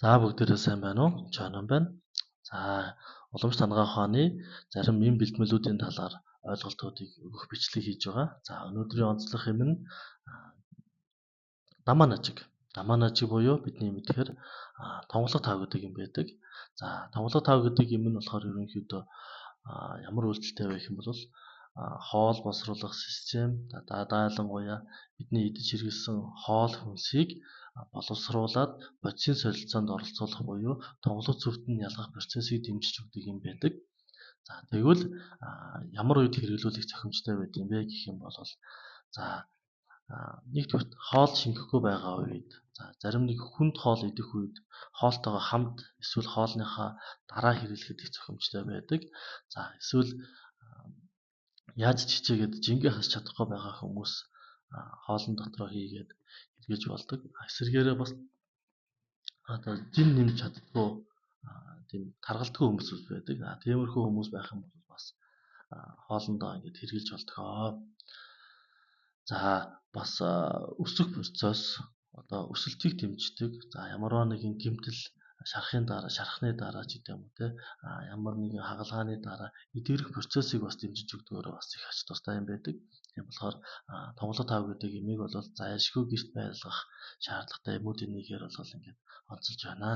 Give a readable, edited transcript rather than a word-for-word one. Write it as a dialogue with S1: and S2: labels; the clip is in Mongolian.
S1: За бүгдээрээ сайн байна уу? Чанан байна. За уламж тангаа ухааны зарим эм бэлтгэлүүдийн талаар ойлголтуудыг өгөх бичлэг хийж байгаа. За өнөөдрийн онцлог юм нь намаа нажиг. Намаа нажиг буюу бидний мэдхээр тонголох тав гэдэг юм байдаг. За тонголох тав гэдэг юм нь болохоор ерөнхийдөө ямар үйлдэлтэй байх юм бол хоол босруулах систем, дайлангуяа бидний идэж хэрэглэсэн хоол хүнсийг боловсруулад бодисын солилцоонд оролцуулах буюу тонголох зөвт нь ялгах процессыг дэмжиж өгдөг юм байдаг. За тэгвэл ямар үед хэрэглүүлэх зохимжтой байд юм бэ гэх юм бол нэгдүгээр хоол шингэхгүй байгаа үед, зарим нэг хүнд хоол идэх үед хоолтойгоо хамт эсвэл хоолныхаа дараа хэрэглэхэд их зохимжтой байдаг. За эсвэл яаж ч хичээгээд жингээ хасч чадахгүй байгаа хүмүүс хоолн дотроо хийгээд хэрэглэж болдог. Эсвэргээрээ бас жин нэмж чаддгүй тийм таргалдгүй хүмүүс байдаг. Тиймэрхүү хүмүүс байх юм бол бас хоолндоо ингэж хэрэглэж болдгоо. За бас өсөх процесс өсөлтийг дэмждэг. За ямарваа нэгэн гэмтэл шархны дараа ч гэдэм үү те ямар нэгэн хагалгааны дараа эдгэрэх процессыг бас дэмжиж өгдөгөөр бас их ач тустай юм байдаг. Тийм болохоор тонголоо тав гэдэг имийг бол зайлшгүй гэрт байлгах шаардлагатай юмудын нэгээр бол ингээд онцолж байна.